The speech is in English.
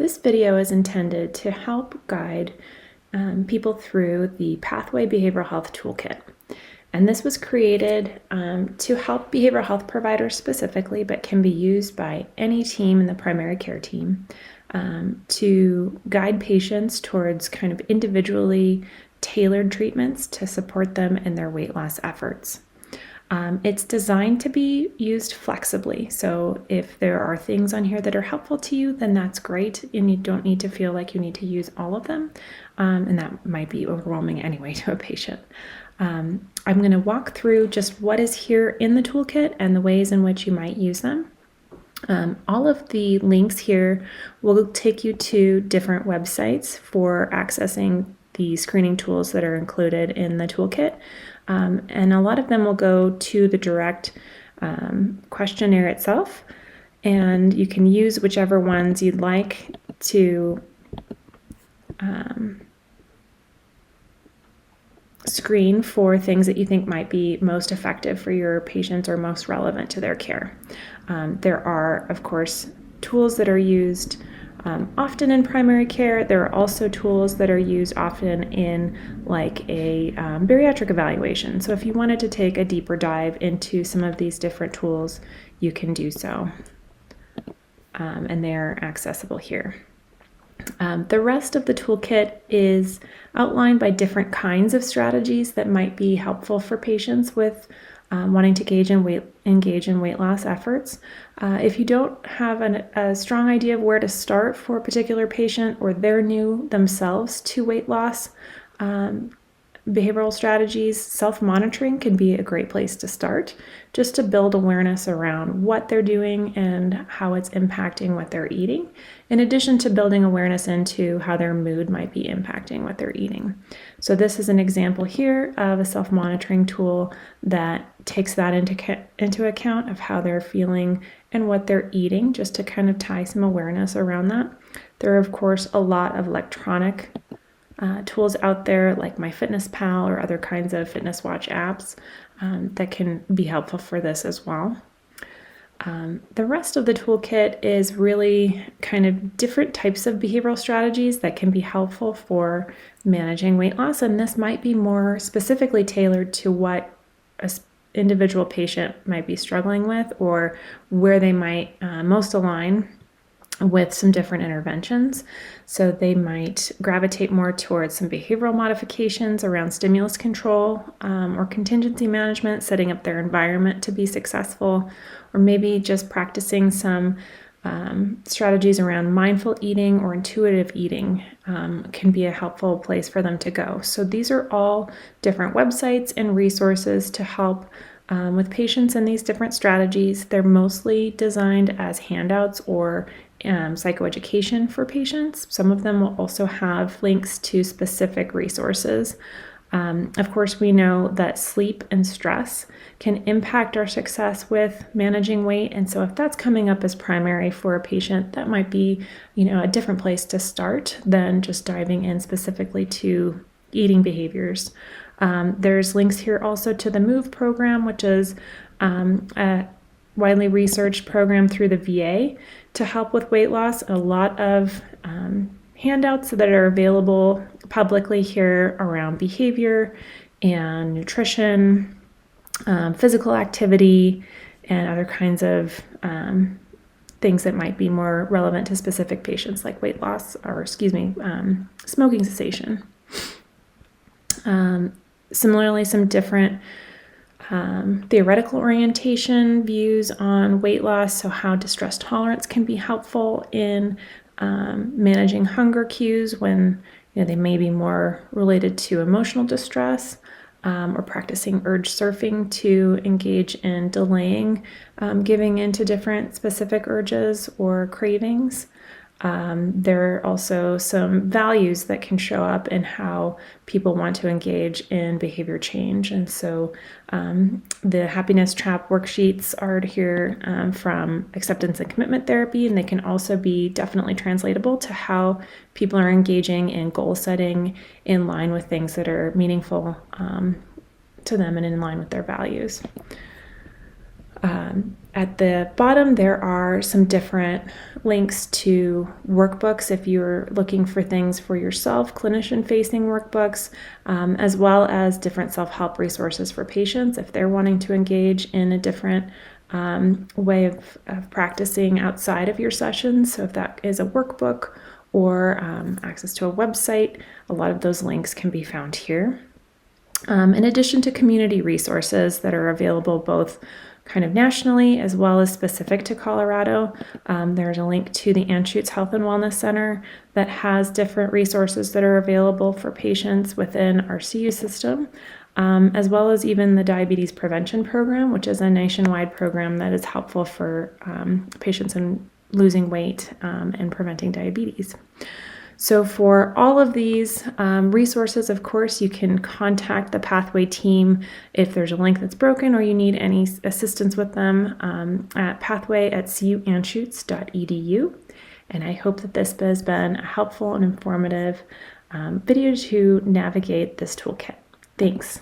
This video is intended to help guide people through the PATHWEIGH Behavioral Health Toolkit. And this was created to help behavioral health providers specifically, but can be used by any team in the primary care team to guide patients towards kind of individually tailored treatments to support them in their weight loss efforts. It's designed to be used flexibly, so if there are things on here that are helpful to you, then that's great, and you don't need to feel like you need to use all of them, and that might be overwhelming anyway to a patient. I'm going to walk through just what is here in the toolkit and the ways in which you might use them. All of the links here will take you to different websites for accessing the screening tools that are included in the toolkit. And a lot of them will go to the direct questionnaire itself, and you can use whichever ones you'd like to screen for things that you think might be most effective for your patients or most relevant to their care. There are, of course, tools that are used often in primary care. There are also tools that are used often in like a bariatric evaluation. So if you wanted to take a deeper dive into some of these different tools, you can do so. And they're accessible here. The rest of the toolkit is outlined by different kinds of strategies that might be helpful for patients with wanting to engage in weight loss efforts. If you don't have a strong idea of where to start for a particular patient, or they're new themselves to weight loss behavioral strategies, self-monitoring can be a great place to start, just to build awareness around what they're doing and how it's impacting what they're eating, in addition to building awareness into how their mood might be impacting what they're eating. So this is an example here of a self-monitoring tool that takes that into account of how they're feeling and what they're eating, just to kind of tie some awareness around that. There are, of course, a lot of electronic tools out there like MyFitnessPal or other kinds of fitness watch apps that can be helpful for this as well. The rest of the toolkit is really kind of different types of behavioral strategies that can be helpful for managing weight loss, and this might be more specifically tailored to what an individual patient might be struggling with, or where they might most align with some different interventions. So they might gravitate more towards some behavioral modifications around stimulus control or contingency management, setting up their environment to be successful, or maybe just practicing some strategies around mindful eating or intuitive eating can be a helpful place for them to go. So these are all different websites and resources to help with patients in these different strategies. They're mostly designed as handouts or psychoeducation for patients. Some of them will also have links to specific resources. Of course, we know that sleep and stress can impact our success with managing weight, and so if that's coming up as primary for a patient, that might be, a different place to start than just diving in specifically to eating behaviors. There's links here also to the MOVE program, which is a widely researched program through the VA to help with weight loss. A lot of handouts that are available publicly here around behavior and nutrition, physical activity, and other kinds of things that might be more relevant to specific patients, like weight loss, or smoking cessation. Similarly, some different theoretical orientation views on weight loss, so how distress tolerance can be helpful in managing hunger cues when they may be more related to emotional distress, or practicing urge surfing to engage in delaying giving into different specific urges or cravings. There are also some values that can show up in how people want to engage in behavior change. And so the happiness trap worksheets are here from acceptance and commitment therapy, and they can also be definitely translatable to how people are engaging in goal setting in line with things that are meaningful to them and in line with their values. At the bottom, there are some different links to workbooks if you're looking for things for yourself, clinician-facing workbooks, as well as different self-help resources for patients if they're wanting to engage in a different way of practicing outside of your sessions. So if that is a workbook or access to a website, a lot of those links can be found here. In addition to community resources that are available both kind of nationally as well as specific to Colorado, there's a link to the Anschutz Health and Wellness Center that has different resources that are available for patients within our CU system, as well as even the Diabetes Prevention Program, which is a nationwide program that is helpful for patients in losing weight and preventing diabetes. So for all of these resources, of course, you can contact the Pathway team if there's a link that's broken or you need any assistance with them at pathway@cuanschutz.edu. And I hope that this has been a helpful and informative video to navigate this toolkit. Thanks.